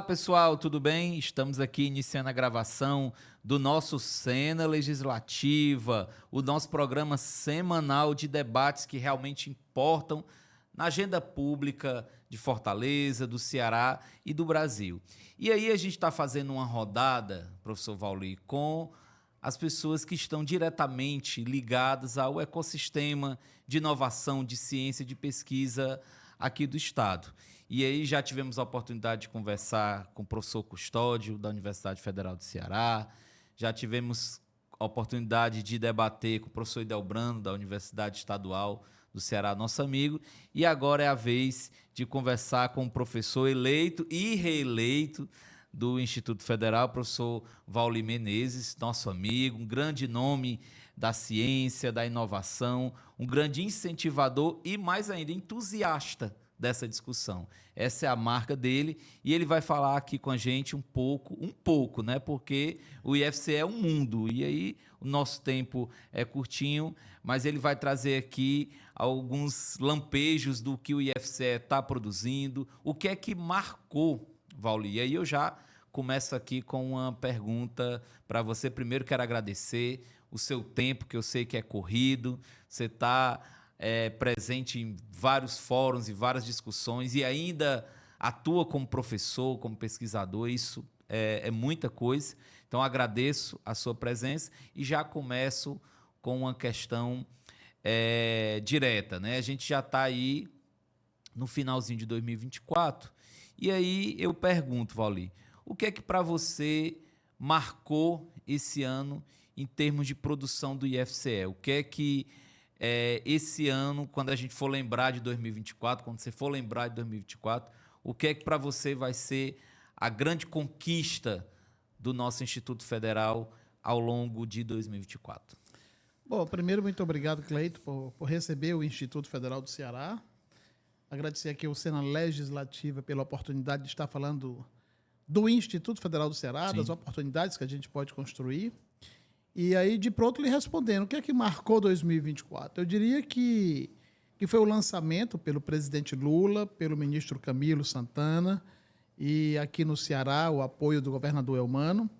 Pessoal, tudo bem? Estamos aqui iniciando a gravação do nosso Cena Legislativa, o nosso programa semanal de debates que realmente importam na agenda pública de Fortaleza, do Ceará e do Brasil. E aí a gente está fazendo uma rodada, professor Vauli, com as pessoas que estão diretamente ligadas ao ecossistema de inovação, de ciência, de pesquisa aqui do Estado. E aí já tivemos a oportunidade de conversar com o professor Custódio, da Universidade Federal do Ceará, já tivemos a oportunidade de debater com o professor Idelbrando, da Universidade Estadual do Ceará, nosso amigo, e agora é a vez de conversar com o professor eleito e reeleito do Instituto Federal, professor Vauli Menezes, nosso amigo, um grande nome da ciência, da inovação, um grande incentivador e, mais ainda, entusiasta dessa discussão. Essa é a marca dele e ele vai falar aqui com a gente um pouco, né? Porque o IFCE é um mundo e aí o nosso tempo é curtinho, mas ele vai trazer aqui alguns lampejos do que o IFCE está produzindo, o que é que marcou, Vauli. E aí eu já começo aqui com uma pergunta para você. Primeiro quero agradecer o seu tempo, que eu sei que é corrido, você está presente em vários fóruns e várias discussões e ainda atua como professor, como pesquisador, isso é muita coisa. Então, agradeço a sua presença e já começo com uma questão direta, né? A gente já está aí no finalzinho de 2024 e aí eu pergunto, Vauli, o que é que para você marcou esse ano em termos de produção do IFCE? O que é que esse ano, quando a gente for lembrar de 2024, quando você for lembrar de 2024, o que é que para você vai ser a grande conquista do nosso Instituto Federal ao longo de 2024? Bom, primeiro, muito obrigado, Cleito, por receber o Instituto Federal do Ceará. Agradecer aqui ao Cena Legislativa pela oportunidade de estar falando do Instituto Federal do Ceará, Sim, das oportunidades que a gente pode construir. E aí, de pronto, lhe respondendo, o que é que marcou 2024? Eu diria que foi o lançamento pelo presidente Lula, pelo ministro Camilo Santana, e aqui no Ceará, o apoio do governador Eumano,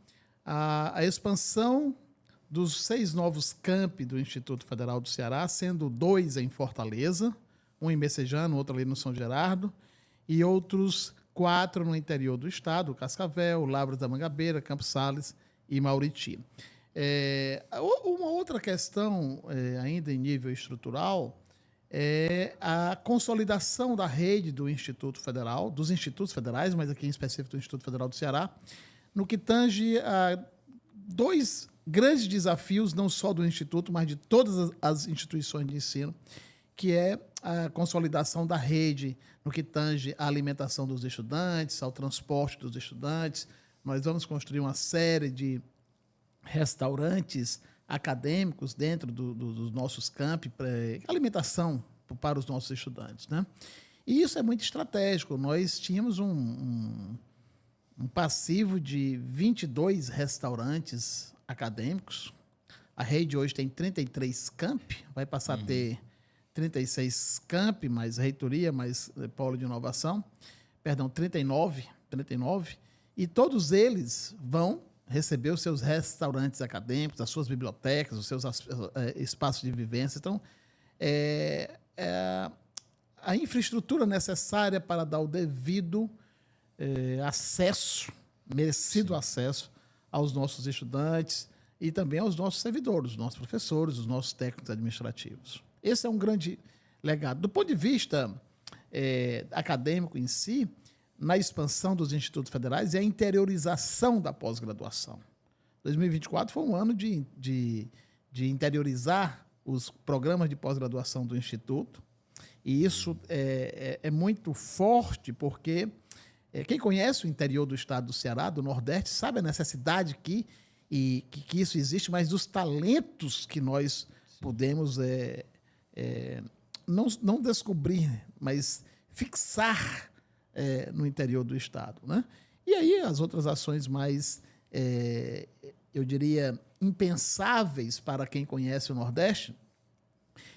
a expansão dos 6 novos campi do Instituto Federal do Ceará, sendo 2 em Fortaleza, um em Messejana, outro ali no São Gerardo, e outros 4 no interior do estado, Cascavel, Lavras da Mangabeira, Campos Sales e Mauriti. Uma outra questão, ainda em nível estrutural, é a consolidação da rede do Instituto Federal, dos institutos federais, mas aqui em específico do Instituto Federal do Ceará, no que tange a 2 grandes desafios, não só do Instituto, mas de todas as instituições de ensino, que é a consolidação da rede no que tange à alimentação dos estudantes, ao transporte dos estudantes. Nós vamos construir uma série de restaurantes acadêmicos dentro dos nossos campi, alimentação para os nossos estudantes, né? E isso é muito estratégico. Nós tínhamos um passivo de 22 restaurantes acadêmicos. A rede hoje tem 33 campi, vai passar a ter 36 campi, mais reitoria, mais polo de inovação. Perdão, 39, e todos eles vão receber os seus restaurantes acadêmicos, as suas bibliotecas, os seus espaços de vivência. Então, a infraestrutura necessária para dar o devido acesso, merecido acesso aos nossos estudantes e também aos nossos servidores, os nossos professores, os nossos técnicos administrativos. Esse é um grande legado. Do ponto de vista acadêmico em si, na expansão dos institutos federais e a interiorização da pós-graduação. 2024 foi um ano de interiorizar os programas de pós-graduação do Instituto, e isso é muito forte, porque quem conhece o interior do estado do Ceará, do Nordeste, sabe a necessidade que isso existe, mas dos talentos que nós podemos não descobrir, mas fixar no interior do estado, né? E aí as outras ações mais, eu diria, impensáveis para quem conhece o Nordeste,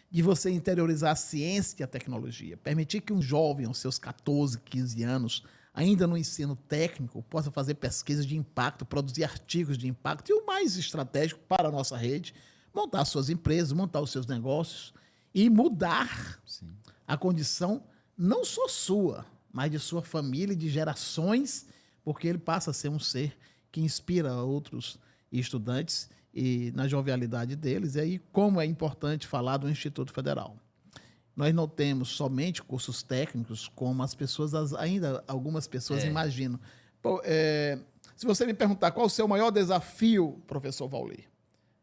de você interiorizar a ciência e a tecnologia, permitir que um jovem, aos seus 14, 15 anos, ainda no ensino técnico, possa fazer pesquisas de impacto, produzir artigos de impacto e o mais estratégico para a nossa rede, montar suas empresas, montar os seus negócios e mudar a condição não só sua, mas de sua família e de gerações, porque ele passa a ser um ser que inspira outros estudantes e na jovialidade deles. E aí, como é importante falar do Instituto Federal. Nós não temos somente cursos técnicos, como as pessoas, ainda algumas pessoas imaginam. Pô, se você me perguntar qual o seu maior desafio, professor Vauli,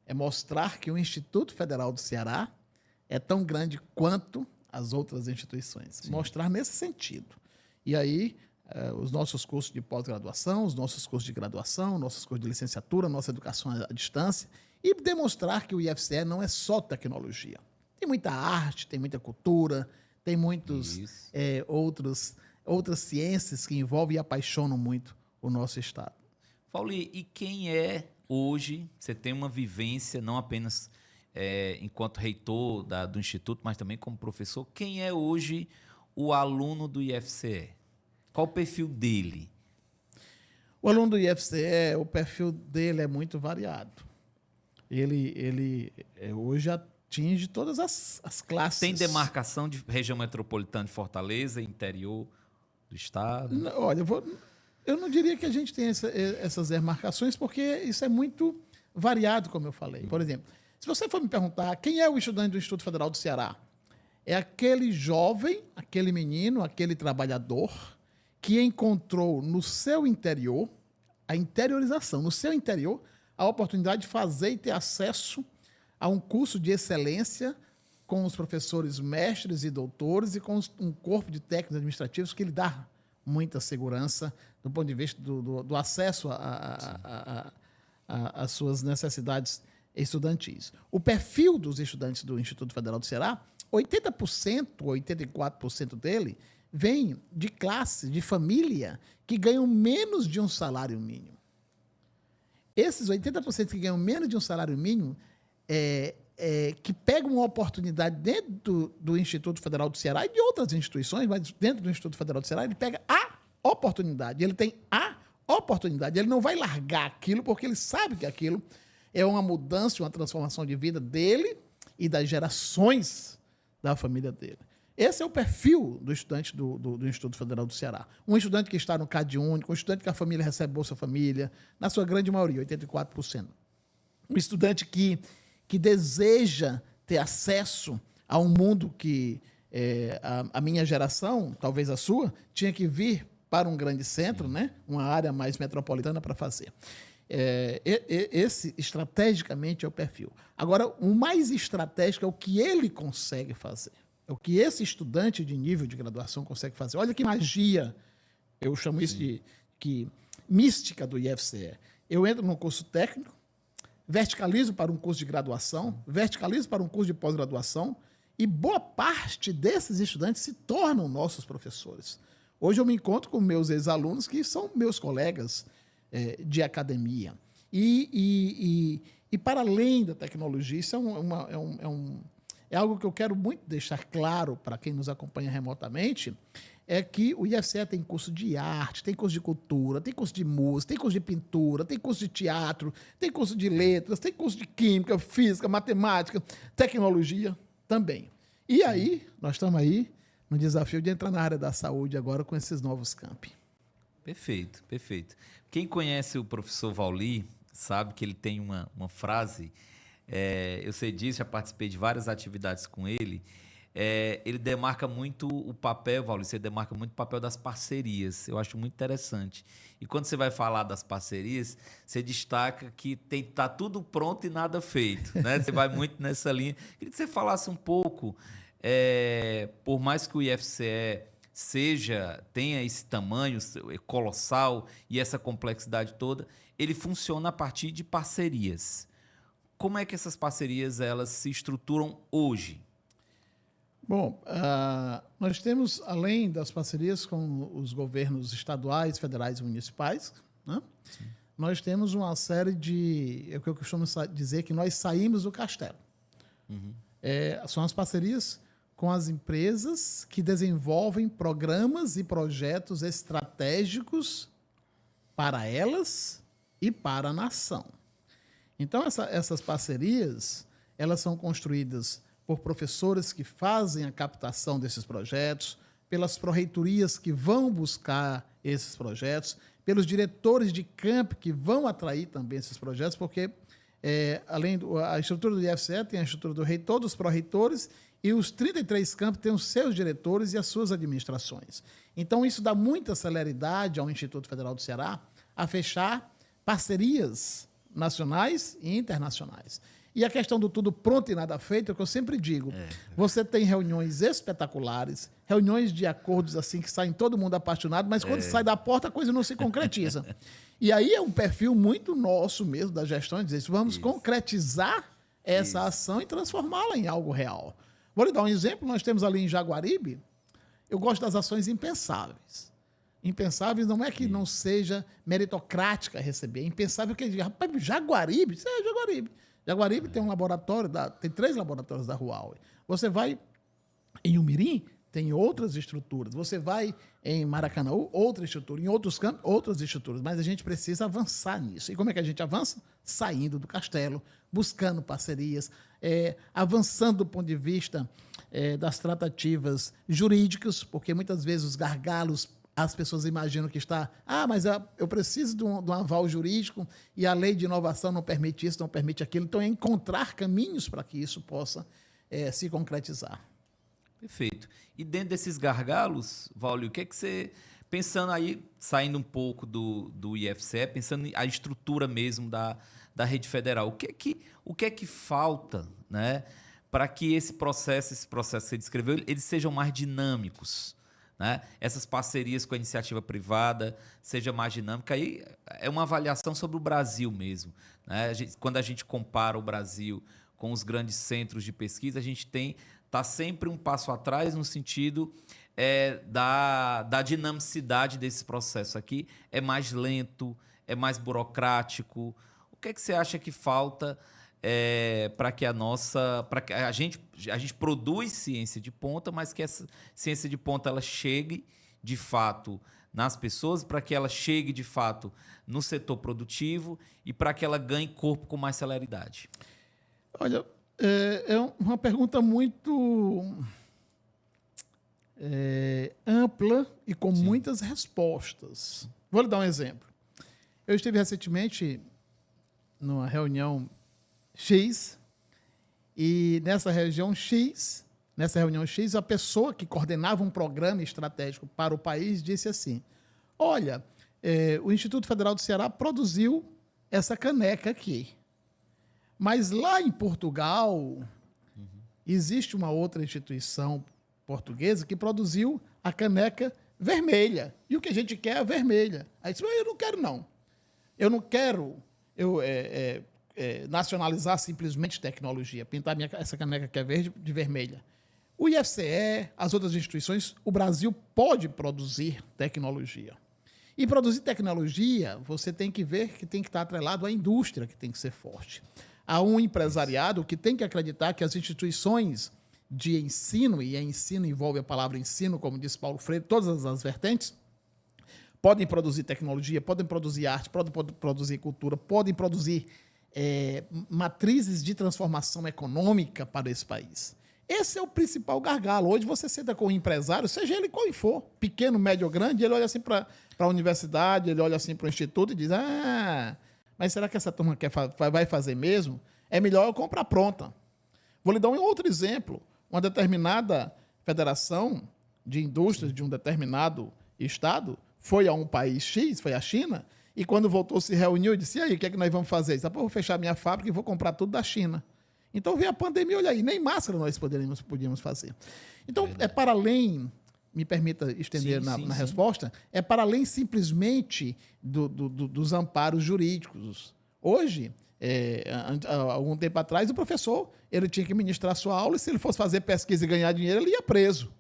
é mostrar que o Instituto Federal do Ceará é tão grande quanto as outras instituições. Sim. Mostrar nesse sentido. E aí, os nossos cursos de pós-graduação, os nossos cursos de graduação, nossos cursos de licenciatura, nossa educação à distância, e demonstrar que o IFCE não é só tecnologia. Tem muita arte, tem muita cultura, tem muitos outras ciências que envolvem e apaixonam muito o nosso Estado. Vauli, e quem é hoje, você tem uma vivência, não apenas enquanto reitor do Instituto, mas também como professor, quem é hoje o aluno do IFCE? Qual o perfil dele? O aluno do IFCE, o perfil dele é muito variado. Ele hoje atinge todas as classes. Tem demarcação de região metropolitana de Fortaleza, interior do estado? Não, olha, eu não diria que a gente tem essas demarcações, porque isso é muito variado, como eu falei. Por exemplo, se você for me perguntar quem é o estudante do Instituto Federal do Ceará, é aquele jovem, aquele menino, aquele trabalhador que encontrou no seu interior, a interiorização, no seu interior, a oportunidade de fazer e ter acesso a um curso de excelência com os professores mestres e doutores e com um corpo de técnicos administrativos que lhe dá muita segurança do ponto de vista do acesso às suas necessidades estudantis. O perfil dos estudantes do Instituto Federal do Ceará, 80%, 84% dele, vem de classe, de família, que ganham menos de um salário mínimo. Esses 80% que ganham menos de um salário mínimo, que pegam uma oportunidade dentro do Instituto Federal do Ceará e de outras instituições, mas dentro do Instituto Federal do Ceará, ele pega a oportunidade. Ele tem a oportunidade. Ele não vai largar aquilo, porque ele sabe que aquilo é uma mudança, uma transformação de vida dele e das gerações da família dele. Esse é o perfil do estudante do Instituto Federal do Ceará. Um estudante que está no CAD único, um estudante que a família recebe Bolsa Família, na sua grande maioria, 84%. Um estudante que deseja ter acesso a um mundo que a minha geração, talvez a sua, tinha que vir para um grande centro, né? Uma área mais metropolitana para fazer. Esse, estrategicamente, é o perfil. Agora, o mais estratégico é o que ele consegue fazer. É o que esse estudante de nível de graduação consegue fazer. Olha que magia, eu chamo isso de mística do IFCE. Eu entro num curso técnico, verticalizo para um curso de graduação, verticalizo para um curso de pós-graduação, e boa parte desses estudantes se tornam nossos professores. Hoje eu me encontro com meus ex-alunos que são meus colegas de academia. E para além da tecnologia, isso é algo que eu quero muito deixar claro para quem nos acompanha remotamente, é que o IFCE tem curso de arte, tem curso de cultura, tem curso de música, tem curso de pintura, tem curso de teatro, tem curso de letras, tem curso de química, física, matemática, tecnologia também. E aí, nós estamos aí no desafio de entrar na área da saúde agora com esses novos campi. Perfeito, perfeito. Quem conhece o professor Vauli sabe que ele tem uma frase, eu sei disso, já participei de várias atividades com ele. Ele demarca muito o papel, Vauli, você demarca muito o papel das parcerias. Eu acho muito interessante. E quando você vai falar das parcerias, você destaca que tá tudo pronto e nada feito, né? Você vai muito nessa linha. Queria que você falasse um pouco, por mais que o IFCE tenha esse tamanho colossal e essa complexidade toda, ele funciona a partir de parcerias. Como é que essas parcerias elas se estruturam hoje? Bom, nós temos, além das parcerias com os governos estaduais, federais e municipais, né? Nós temos uma série de... É o que eu costumo dizer que nós saímos do castelo. Uhum. São as parcerias com as empresas que desenvolvem programas e projetos estratégicos para elas e para a nação. Então, essas parcerias, elas são construídas por professores que fazem a captação desses projetos, pelas pró-reitorias que vão buscar esses projetos, pelos diretores de camp que vão atrair também esses projetos, porque além a estrutura do IFCE tem a estrutura do reitor, dos pró-reitores, e os 33 campos têm os seus diretores e as suas administrações. Então, isso dá muita celeridade ao Instituto Federal do Ceará a fechar parcerias nacionais e internacionais. E a questão do tudo pronto e nada feito, é o que eu sempre digo. Você tem reuniões espetaculares, reuniões de acordos assim que saem todo mundo apaixonado, mas quando sai da porta a coisa não se concretiza. E aí é um perfil muito nosso mesmo da gestão, de dizer, vamos concretizar essa ação e transformá-la em algo real. Vou lhe dar um exemplo, nós temos ali em Jaguaribe, eu gosto das ações impensáveis. Impensáveis não é que não seja meritocrática receber, é impensável que diga, rapaz, Jaguaribe, isso é Jaguaribe. Jaguaribe tem um laboratório, tem 3 laboratórios da Huawei. Você vai em Umirim, tem outras estruturas. Você vai em Maracanã, outra estrutura. Em outros campos, outras estruturas. Mas a gente precisa avançar nisso. E como é que a gente avança? Saindo do castelo, buscando parcerias, avançando do ponto de vista das tratativas jurídicas, porque muitas vezes os gargalos, as pessoas imaginam que está, mas eu preciso de um aval jurídico e a lei de inovação não permite isso, não permite aquilo. Então, é encontrar caminhos para que isso possa se concretizar. Perfeito. E dentro desses gargalos, Vaulio, o que é que você, pensando aí, saindo um pouco do IFCE, pensando na estrutura mesmo da rede federal, o que é que falta, né, para que esse processo que você descreveu, eles sejam mais dinâmicos? Né? Essas parcerias com a iniciativa privada seja mais dinâmica, aí é uma avaliação sobre o Brasil mesmo. Né? Quando a gente compara o Brasil com os grandes centros de pesquisa, a gente está sempre um passo atrás no sentido da dinamicidade desse processo aqui. É mais lento, é mais burocrático. O que é que você acha que falta para que a gente produz ciência de ponta, mas que essa ciência de ponta ela chegue de fato nas pessoas, para que ela chegue de fato no setor produtivo e para que ela ganhe corpo com mais celeridade? Olha, é uma pergunta muito ampla e com muitas respostas. Vou lhe dar um exemplo. Eu estive recentemente numa reunião X, e nessa reunião X, a pessoa que coordenava um programa estratégico para o país disse assim, olha, o Instituto Federal do Ceará produziu essa caneca aqui, mas lá em Portugal existe uma outra instituição portuguesa que produziu a caneca vermelha, e o que a gente quer é a vermelha. Aí disse, eu não quero não, eu não quero nacionalizar simplesmente tecnologia, pintar essa caneca que é verde de vermelha. O IFCE, as outras instituições, o Brasil pode produzir tecnologia. E produzir tecnologia, você tem que ver que tem que estar atrelado à indústria, que tem que ser forte. Há um empresariado que tem que acreditar que as instituições de ensino, e ensino envolve a palavra ensino, como disse Paulo Freire, todas as vertentes, podem produzir tecnologia, podem produzir arte, podem produzir cultura, podem produzir matrizes de transformação econômica para esse país. Esse é o principal gargalo. Hoje você senta com um empresário, seja ele qual for, pequeno, médio ou grande, ele olha assim para a universidade, ele olha assim para o instituto e diz, mas será que essa turma vai fazer mesmo? É melhor eu comprar pronta. Vou lhe dar um outro exemplo. Uma determinada federação de indústrias de um determinado estado foi a um país X, foi a China, e quando voltou, se reuniu e disse, e aí, o que é que nós vamos fazer? Ele disse, eu vou fechar minha fábrica e vou comprar tudo da China. Então veio a pandemia, olha aí, nem máscara nós podíamos fazer. Então, é para além, me permita estender na resposta, é para além simplesmente dos amparos jurídicos. Hoje, há algum tempo atrás, o professor ele tinha que ministrar sua aula e se ele fosse fazer pesquisa e ganhar dinheiro, ele ia preso.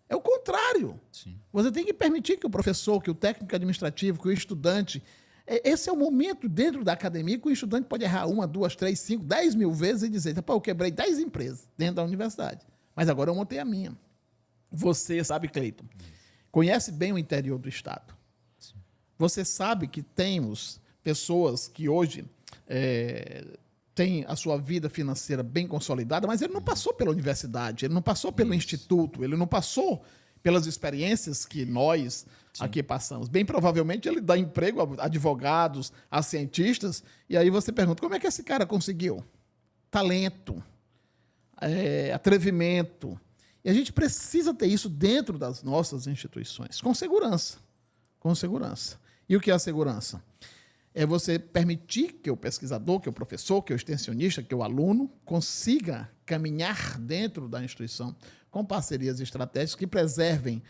É o contrário. Sim. Você tem que permitir que o professor, que o técnico administrativo, que o estudante... Esse é o momento dentro da academia que o estudante pode errar 1, 2, 3, 5, 10 mil vezes e dizer, eu quebrei 10 empresas dentro da universidade. Mas agora eu montei a minha. Você sabe, Cleiton, conhece bem o interior do Estado. Você sabe que temos pessoas que hoje têm a sua vida financeira bem consolidada, mas ele não passou pela universidade, ele não passou pelo instituto, ele não passou pelas experiências que nós aqui passamos. Bem provavelmente ele dá emprego a advogados, a cientistas, e aí você pergunta, como é que esse cara conseguiu? Talento, atrevimento. E a gente precisa ter isso dentro das nossas instituições, com segurança. Com segurança. E o que é a segurança? É você permitir que o pesquisador, que o professor, que o extensionista, que o aluno consiga caminhar dentro da instituição com parcerias estratégicas que preservem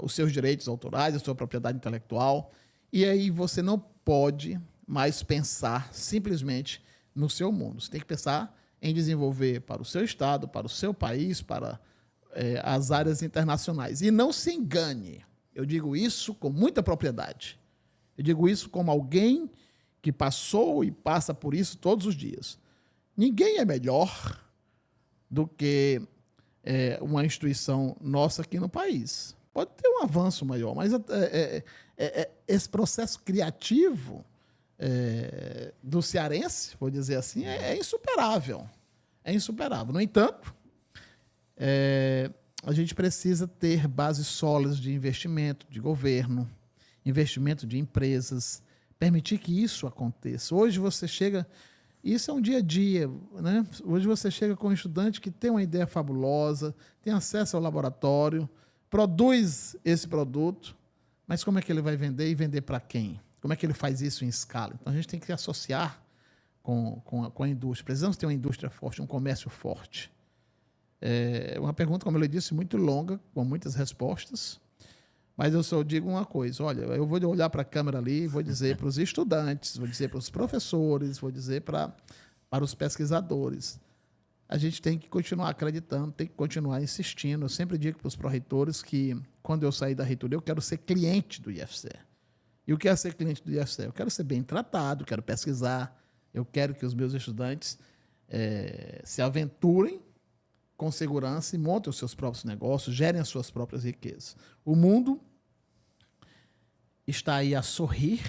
os seus direitos autorais, a sua propriedade intelectual. E aí você não pode mais pensar simplesmente no seu mundo. Você tem que pensar em desenvolver para o seu estado, para o seu país, para as áreas internacionais. E não se engane, eu digo isso com muita propriedade. Eu digo isso como alguém que passou e passa por isso todos os dias. Ninguém é melhor do que uma instituição nossa aqui no país. Pode ter um avanço maior, mas esse processo criativo do cearense, vou dizer assim, é insuperável. É insuperável. No entanto, a gente precisa ter bases sólidas de investimento de governo, investimento de empresas, permitir que isso aconteça. Hoje você chega, isso é um dia a dia, né? Hoje você chega com um estudante que tem uma ideia fabulosa, tem acesso ao laboratório, produz esse produto, mas como é que ele vai vender e vender para quem? Como é que ele faz isso em escala? Então a gente tem que se associar com a indústria. Precisamos ter uma indústria forte, um comércio forte. É uma pergunta, como eu disse, muito longa, com muitas respostas, mas eu só digo uma coisa, olha, eu vou olhar para a câmera ali e vou dizer para os estudantes, vou dizer para os professores, vou dizer para os pesquisadores. A gente tem que continuar acreditando, tem que continuar insistindo. Eu sempre digo para os pró-reitores que, quando eu sair da reitoria, eu quero ser cliente do IFCE. E o que é ser cliente do IFCE? Eu quero ser bem tratado, quero pesquisar, eu quero que os meus estudantes se aventurem com segurança e montem os seus próprios negócios, gerem as suas próprias riquezas. O mundo está aí a sorrir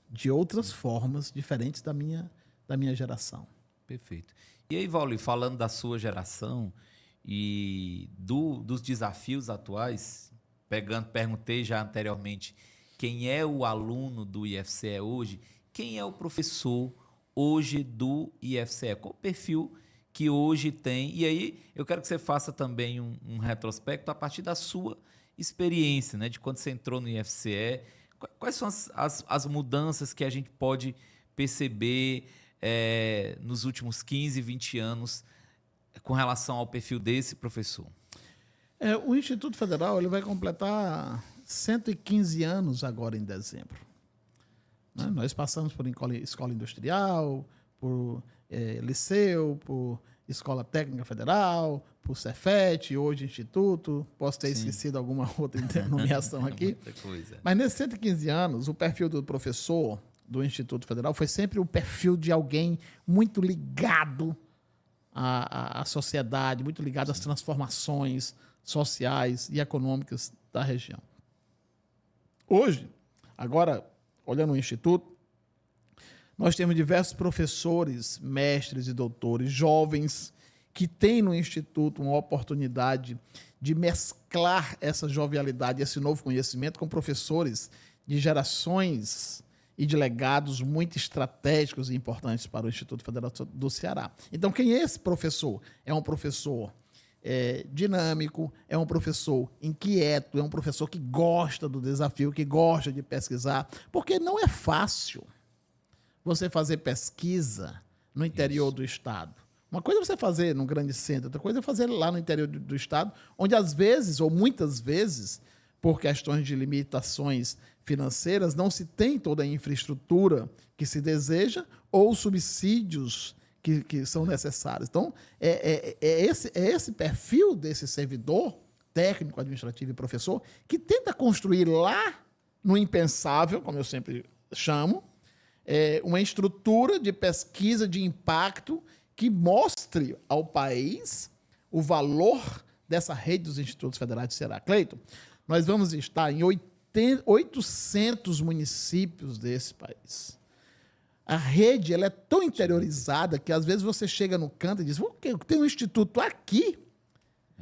de outras formas diferentes da minha geração. Perfeito. E aí, Vauli, falando da sua geração e dos desafios atuais, perguntei já anteriormente quem é o aluno do IFCE hoje, quem é o professor hoje do IFCE, qual o perfil que hoje tem, e aí eu quero que você faça também um retrospecto a partir da sua experiência, né, de quando você entrou no IFCE, quais são as mudanças que a gente pode perceber nos últimos 15, 20 anos com relação ao perfil desse professor? O Instituto Federal ele vai completar 115 anos agora em dezembro. Né? Nós passamos por escola industrial, por liceu, por Escola Técnica Federal, por Cefet, hoje Instituto, posso ter esquecido alguma outra nomeação aqui. Muita coisa. Mas nesses 115 anos, o perfil do professor do Instituto Federal foi sempre o perfil de alguém muito ligado à sociedade, muito ligado às transformações sociais e econômicas da região. Hoje, agora, olhando o Instituto, nós temos diversos professores, mestres e doutores, jovens, que têm no Instituto uma oportunidade de mesclar essa jovialidade, esse novo conhecimento com professores de gerações e de legados muito estratégicos e importantes para o Instituto Federal do Ceará. Então, quem é esse professor? É um professor dinâmico, é um professor inquieto, é um professor que gosta do desafio, que gosta de pesquisar, porque não é fácil você fazer pesquisa no interior do estado. Uma coisa é você fazer num grande centro, outra coisa é fazer lá no interior do estado, onde às vezes, ou muitas vezes, por questões de limitações financeiras, não se tem toda a infraestrutura que se deseja ou subsídios que são necessários. Então, esse perfil desse servidor técnico, administrativo e professor que tenta construir lá no impensável, como eu sempre chamo, uma estrutura de pesquisa de impacto que mostre ao país o valor dessa rede dos institutos federais do Ceará. Cleiton, nós vamos estar em 800 municípios desse país. A rede ela é tão interiorizada que às vezes você chega no canto e diz, tem um instituto aqui,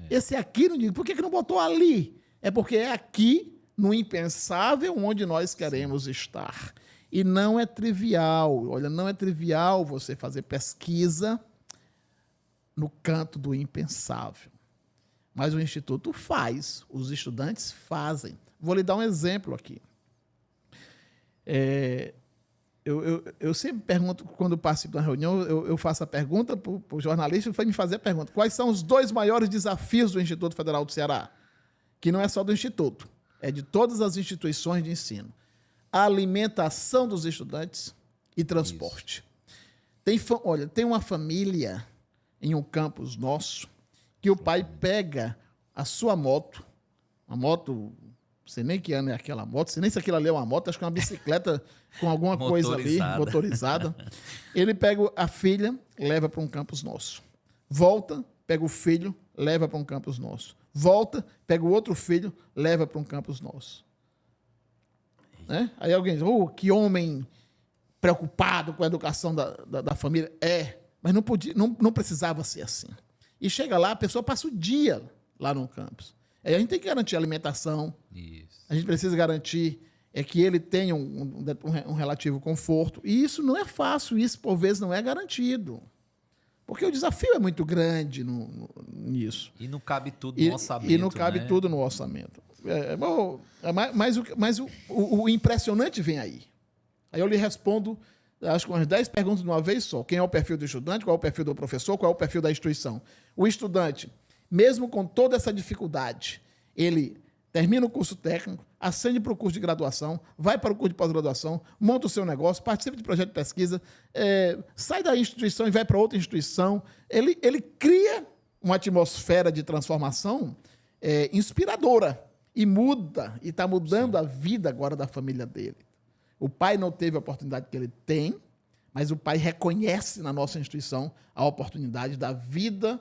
esse aqui, não diz, por que não botou ali? É porque é aqui, no impensável, onde nós queremos estar. E não é trivial, olha, não é trivial você fazer pesquisa no canto do impensável. Mas o Instituto faz, os estudantes fazem. Vou lhe dar um exemplo aqui. Eu sempre pergunto, quando participo de uma reunião, eu faço a pergunta para o jornalista, ele foi me fazer a pergunta, quais são os 2 maiores desafios do Instituto Federal do Ceará? Que não é só do Instituto, é de todas as instituições de ensino. A alimentação dos estudantes e transporte. Tem uma família em um campus nosso que o pai pega a sua moto, uma moto, não sei nem que ano é aquela moto, sei nem se aquilo ali é uma moto, acho que é uma bicicleta com alguma coisa ali, motorizada. Ele pega a filha, leva para um campus nosso. Volta, pega o filho, leva para um campus nosso. Volta, pega o outro filho, leva para um campus nosso. Né? Aí alguém diz, que homem preocupado com a educação da família. Mas não precisava ser assim. E chega lá, a pessoa passa o dia lá no campus. Aí a gente tem que garantir a alimentação. Isso. A gente precisa garantir que ele tenha um relativo conforto. E isso não é fácil, isso por vezes não é garantido. Porque o desafio é muito grande nisso. E não cabe tudo no orçamento. E não cabe tudo no orçamento. Mas o impressionante vem aí. Aí eu lhe respondo, acho que umas 10 perguntas de uma vez só. Quem é o perfil do estudante, qual é o perfil do professor, qual é o perfil da instituição. O estudante, mesmo com toda essa dificuldade, ele termina o curso técnico, ascende para o curso de graduação, vai para o curso de pós-graduação, monta o seu negócio, participa de projeto de pesquisa, sai da instituição e vai para outra instituição. Ele cria uma atmosfera de transformação inspiradora e muda, e está mudando a vida agora da família dele. O pai não teve a oportunidade que ele tem, mas o pai reconhece na nossa instituição a oportunidade da vida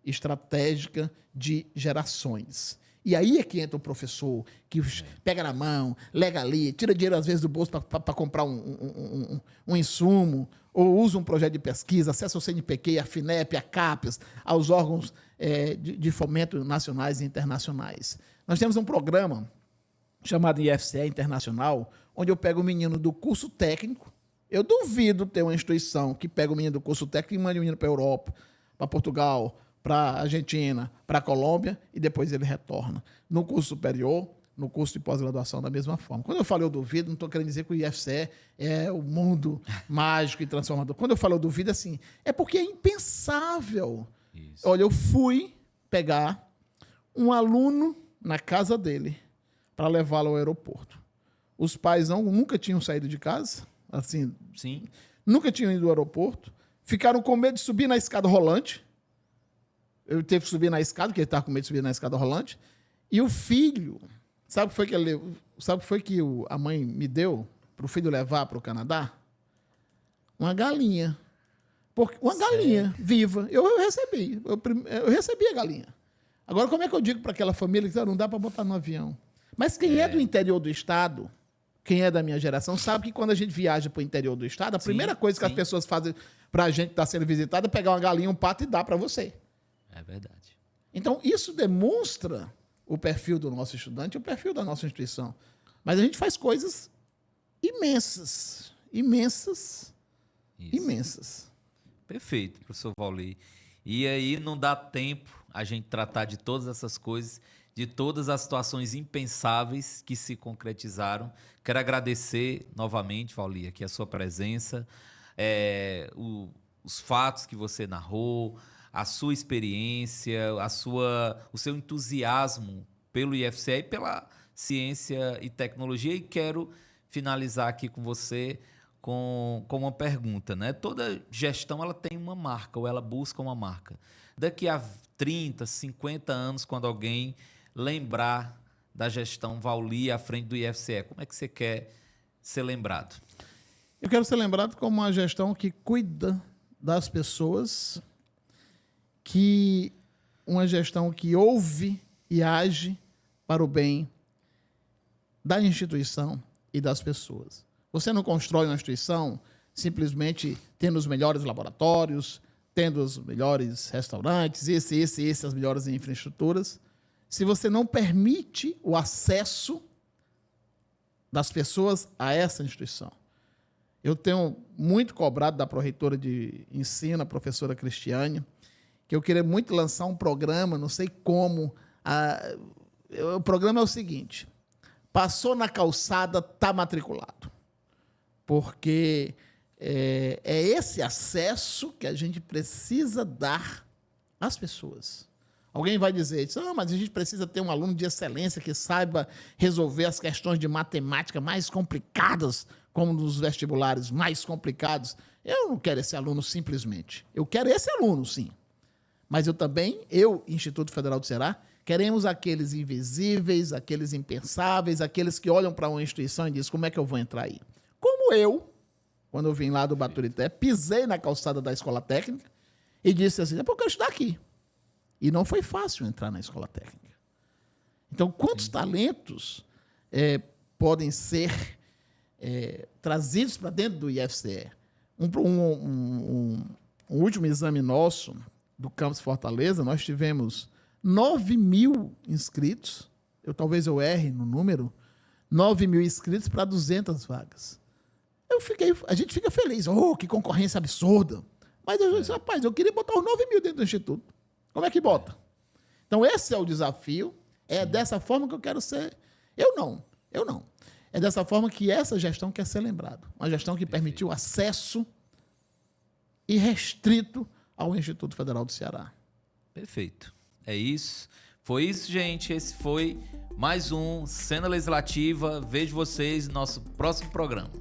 estratégica de gerações. E aí é que entra o professor, que pega na mão, lega ali, tira dinheiro às vezes do bolso para comprar um insumo, ou usa um projeto de pesquisa, acessa o CNPq, a FINEP, a CAPES, aos órgãos de fomento nacionais e internacionais. Nós temos um programa chamado IFCE Internacional, onde eu pego o menino do curso técnico. Eu duvido ter uma instituição que pega o menino do curso técnico e manda o menino para a Europa, para Portugal, para a Argentina, para a Colômbia, e depois ele retorna. No curso superior, no curso de pós-graduação, da mesma forma. Quando eu falo eu duvido, não estou querendo dizer que o IFCE é o mundo mágico e transformador. Quando eu falo eu duvido, assim, é porque é impensável. Isso. Olha, eu fui pegar um aluno na casa dele para levá-lo ao aeroporto. Os pais nunca tinham saído de casa, assim, sim, nunca tinham ido ao aeroporto, ficaram com medo de subir na escada rolante. Eu teve que subir na escada, porque ele estava com medo de subir na escada rolante. E o filho, sabe o que foi que a mãe me deu para o filho levar para o Canadá? Uma galinha. Uma galinha viva. Eu recebi. Eu recebi a galinha. Agora, como é que eu digo para aquela família que não dá para botar no avião? Mas quem é do interior do estado, quem é da minha geração, sabe que quando a gente viaja para o interior do estado, a primeira coisa que as pessoas fazem para a gente que está sendo visitada é pegar uma galinha, um pato e dar para você. É verdade. Então, isso demonstra o perfil do nosso estudante, o perfil da nossa instituição. Mas a gente faz coisas imensas. Imensas. Isso. Imensas. Perfeito, professor Vauli. E aí não dá tempo a gente tratar de todas essas coisas, de todas as situações impensáveis que se concretizaram. Quero agradecer novamente, Vauli, aqui a sua presença, os fatos que você narrou, a sua experiência, o seu entusiasmo pelo IFCE e pela ciência e tecnologia. E quero finalizar aqui com você com uma pergunta, né? Toda gestão ela tem uma marca, ou ela busca uma marca. Daqui a 30, 50 anos, quando alguém lembrar da gestão Vauli à frente do IFCE, como é que você quer ser lembrado? Eu quero ser lembrado como uma gestão que cuida das pessoas, que uma gestão que ouve e age para o bem da instituição e das pessoas. Você não constrói uma instituição simplesmente tendo os melhores laboratórios, tendo os melhores restaurantes, as melhores infraestruturas, se você não permite o acesso das pessoas a essa instituição. Eu tenho muito cobrado da pró-reitora de ensino, a professora Cristiane, que eu queria muito lançar um programa, não sei como. O programa é o seguinte: passou na calçada, está matriculado. Porque é esse acesso que a gente precisa dar às pessoas. Alguém vai dizer, mas a gente precisa ter um aluno de excelência que saiba resolver as questões de matemática mais complicadas, como nos vestibulares mais complicados. Eu não quero esse aluno simplesmente. Eu quero esse aluno, sim. Mas Instituto Federal do Ceará, queremos aqueles invisíveis, aqueles impensáveis, aqueles que olham para uma instituição e dizem, como é que eu vou entrar aí? Como quando eu vim lá do Baturité, pisei na calçada da escola técnica e disse assim, porque eu quero estudar aqui. E não foi fácil entrar na escola técnica. Então, quantos talentos podem ser trazidos para dentro do IFCE? Um último exame nosso do Campus Fortaleza, nós tivemos 9.000 inscritos, talvez eu erre no número, 9.000 inscritos para 200 vagas. A gente fica feliz, que concorrência absurda. Mas eu disse, rapaz, eu queria botar os 9.000 dentro do Instituto. Como é que bota? Então, esse é o desafio. É dessa forma que eu quero ser. Eu não. É dessa forma que essa gestão quer ser lembrada. Uma gestão que permitiu acesso irrestrito ao Instituto Federal do Ceará. Perfeito. É isso. Foi isso, gente. Esse foi mais um Cena Legislativa. Vejo vocês no nosso próximo programa.